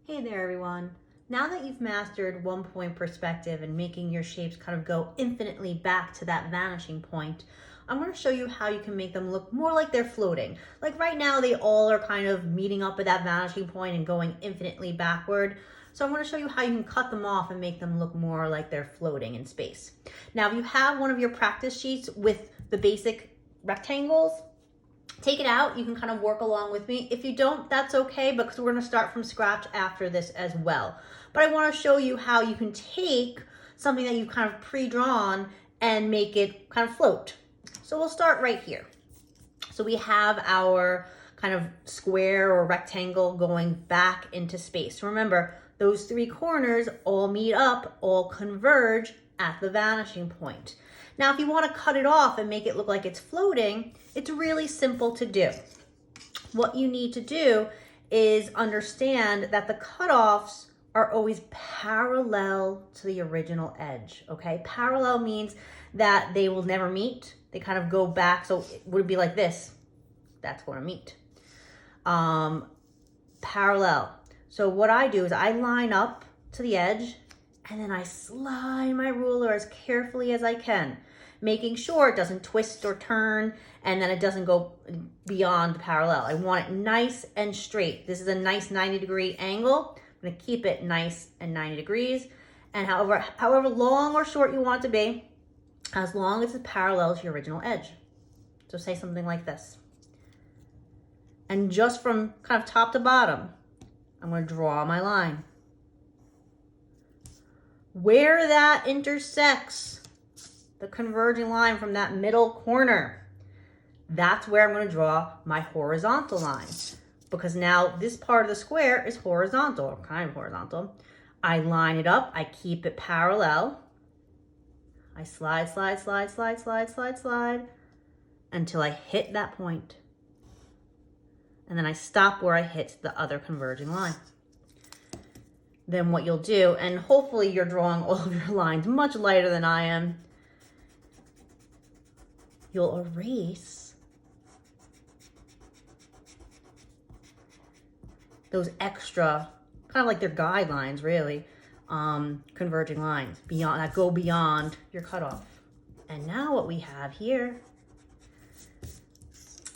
Hey there everyone. Now that you've mastered one point perspective and making your shapes kind of go infinitely back to that vanishing point, I'm going to show you how you can make them look more like they're floating. Like right now they all are kind of meeting up at that vanishing point and going infinitely backward. So I'm going to show you how you can cut them off and make them look more like they're floating in space. Now if you have one of your practice sheets with the basic rectangles, take it out. You can kind of work along with me. If you don't, that's okay, because we're going to start from scratch after this as well. But I want to show you how you can take something that you've kind of pre-drawn and make it kind of float. So we'll start right here. So we have our kind of square or rectangle going back into space. Remember, those three corners all meet up, all converge at the vanishing point. Now, if you want to cut it off and make it look like it's floating, it's really simple to do. What you need to do is understand that the cutoffs are always parallel to the original edge, okay? Parallel means that they will never meet. They kind of go back, so it would be like this. That's going to meet. Parallel. So what I do is I line up to the edge and then I slide my ruler as carefully as I can, making sure it doesn't twist or turn and then it doesn't go beyond parallel. I want it nice and straight. This is a nice 90-degree angle. I'm going to keep it nice and 90 degrees. And however long or short you want it to be, as long as it's parallel to your original edge. So say something like this. And just from kind of top to bottom, I'm going to draw my line. Where that intersects the converging line from that middle corner, that's where I'm going to draw my horizontal line. Because now this part of the square is horizontal, or kind of horizontal. I line it up, I keep it parallel. I slide, slide, slide, slide, slide, slide, slide, until I hit that point. And then I stop where I hit the other converging line. Then what you'll do, and hopefully you're drawing all of your lines much lighter than I am, you'll erase those extra, kind of like their guidelines really, converging lines beyond that go beyond your cutoff. And now what we have here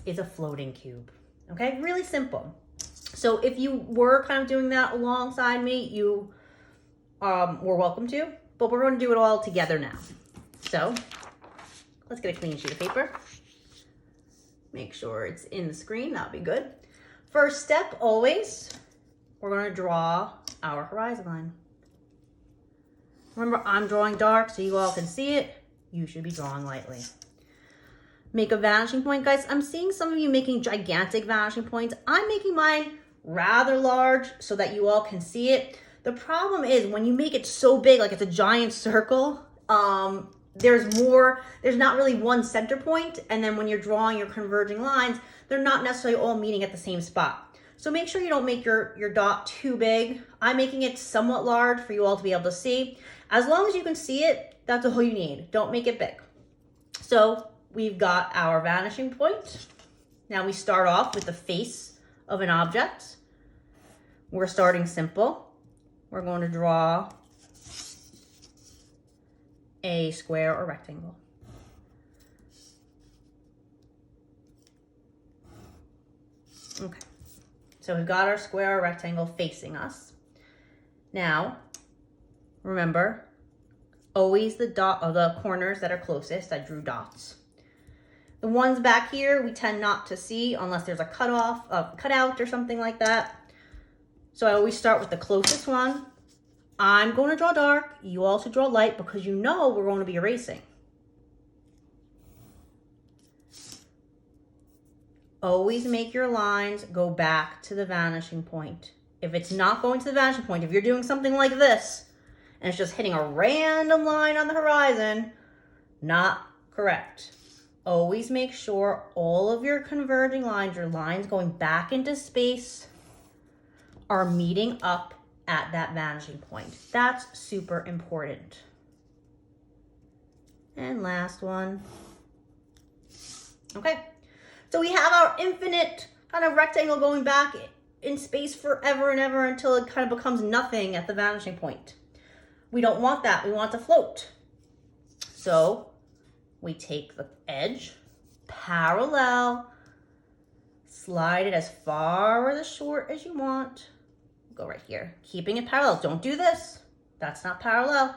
is a floating cube. Okay, really simple. So if you were kind of doing that alongside me, you were welcome to, but we're going to do it all together now. So let's get a clean sheet of paper. Make sure it's in the screen, that'll be good. First step, always, we're going to draw our horizon line. Remember, I'm drawing dark so you all can see it. You should be drawing lightly. Make a vanishing point, guys. I'm seeing some of you making gigantic vanishing points. I'm making mine rather large so that you all can see it. The problem is when you make it so big, like it's a giant circle, there's not really one center point, and then when you're drawing your converging lines, they're not necessarily all meeting at the same spot. So make sure you don't make your dot too big. I'm making it somewhat large for you all to be able to see. As long as you can see it, that's all you need. Don't make it big. So we've got our vanishing point. Now we start off with the face of an object. We're starting simple. We're going to draw a square or rectangle. Okay, so we've got our square or rectangle facing us. Now, remember, always the corners that are closest, I drew dots. The ones back here, we tend not to see unless there's a cutout or something like that. So I always start with the closest one. I'm going to draw dark. You all should draw light because you know we're going to be erasing. Always make your lines go back to the vanishing point. If it's not going to the vanishing point, if you're doing something like this and it's just hitting a random line on the horizon, not correct. Always make sure all of your converging lines, your lines going back into space, are meeting up at that vanishing point. That's super important. And last one. Okay, so we have our infinite kind of rectangle going back in space forever and ever until it kind of becomes nothing at the vanishing point. We don't want that. We want to float. So we take the edge, parallel, slide it as far or as short as you want. Go right here, keeping it parallel. Don't do this. That's not parallel.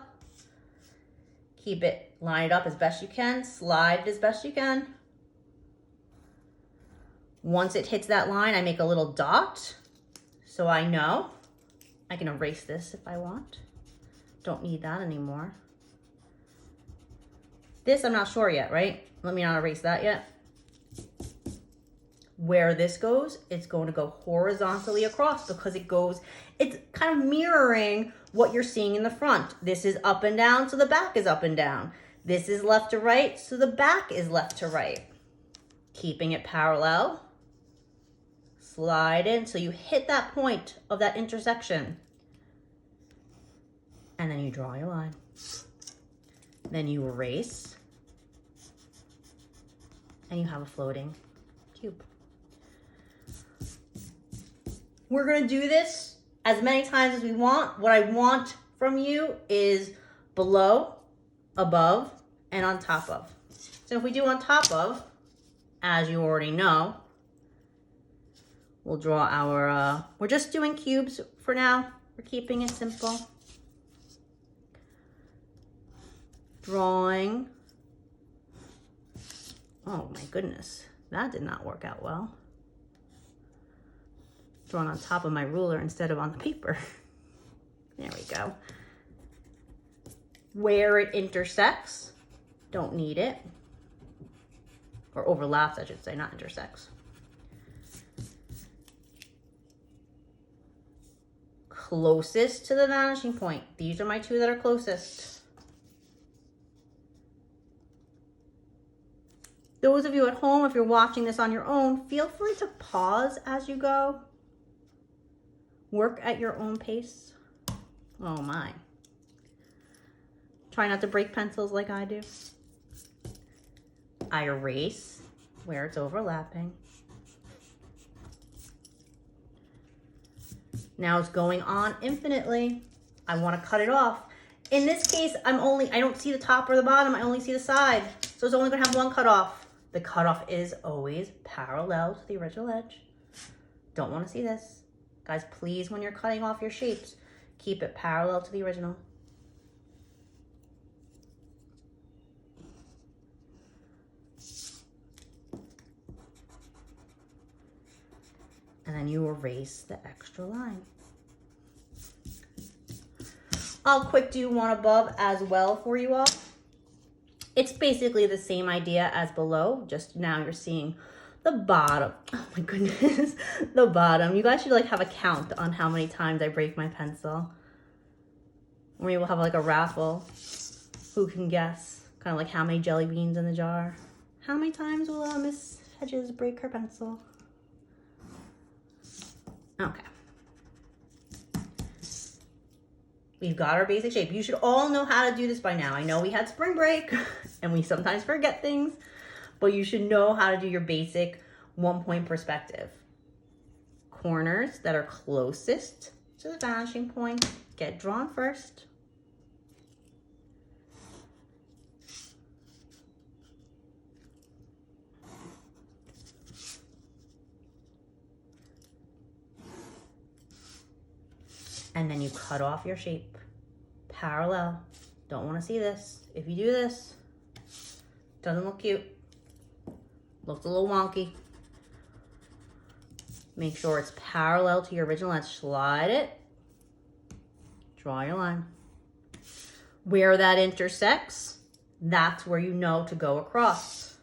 Keep it, line it up as best you can, slide it as best you can. Once it hits that line, I make a little dot so I know. I can erase this if I want. Don't need that anymore. This I'm not sure yet, right? Let me not erase that yet. Where this goes, it's going to go horizontally across because it's kind of mirroring what you're seeing in the front. This is up and down, so the back is up and down. This is left to right, so the back is left to right. Keeping it parallel. Slide in so you hit that point of that intersection. And then you draw your line. Then you erase. And you have a floating cube. We're gonna do this as many times as we want. What I want from you is below, above, and on top of. So if we do on top of, as you already know, we'll draw our, we're just doing cubes for now. We're keeping it simple. Drawing. Oh my goodness, that did not work out well. Drawn on top of my ruler instead of on the paper. There we go. Where it intersects, don't need it. Or overlaps, I should say, not intersects. Closest to the vanishing point. These are my two that are closest. Those of you at home, if you're watching this on your own, feel free to pause as you go. Work at your own pace. Oh my. Try not to break pencils like I do. I erase where it's overlapping. Now it's going on infinitely. I want to cut it off. In this case, I don't see the top or the bottom, I only see the side. So it's only gonna have one cutoff. The cutoff is always parallel to the original edge. Don't want to see this. Guys, please, when you're cutting off your shapes, keep it parallel to the original. And then you erase the extra line. I'll quick do one above as well for you all. It's basically the same idea as below, just now you're seeing the bottom. Oh my goodness, the bottom. You guys should like have a count on how many times I break my pencil. Or maybe we'll have like a raffle. Who can guess? Kind of like how many jelly beans in the jar. How many times will Miss Hedges break her pencil? Okay. We've got our basic shape. You should all know how to do this by now. I know we had spring break and we sometimes forget things, but you should know how to do your basic 1-point perspective. Corners that are closest to the vanishing point get drawn first. And then you cut off your shape. Parallel. Don't want to see this. If you do this, doesn't look cute. Looks a little wonky. Make sure it's parallel to your original edge. Slide it. Draw your line. Where that intersects, that's where you know to go across.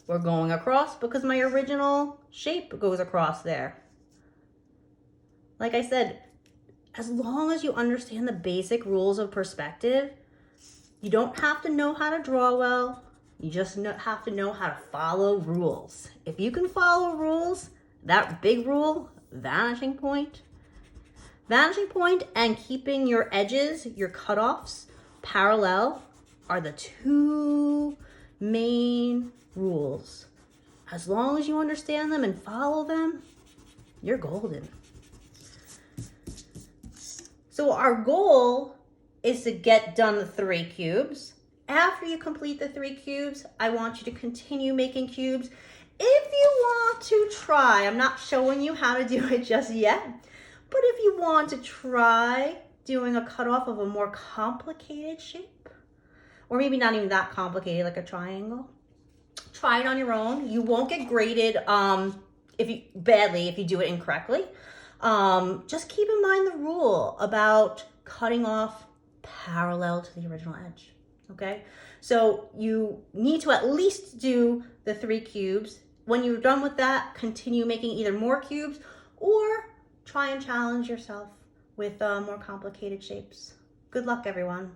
We're going across because my original shape goes across there. Like I said, as long as you understand the basic rules of perspective, you don't have to know how to draw well. You just have to know how to follow rules. If you can follow rules, that big rule, vanishing point and keeping your edges, your cutoffs parallel are the two main rules. As long as you understand them and follow them, you're golden. So our goal is to get done the 3 cubes. After you complete the 3 cubes, I want you to continue making cubes. If you want to try, I'm not showing you how to do it just yet, but if you want to try doing a cutoff of a more complicated shape, or maybe not even that complicated, like a triangle, try it on your own. You won't get graded if you do it incorrectly. Just keep in mind the rule about cutting off parallel to the original edge. Okay, so you need to at least do the 3 cubes. When you're done with that, continue making either more cubes or try and challenge yourself with more complicated shapes. Good luck, everyone.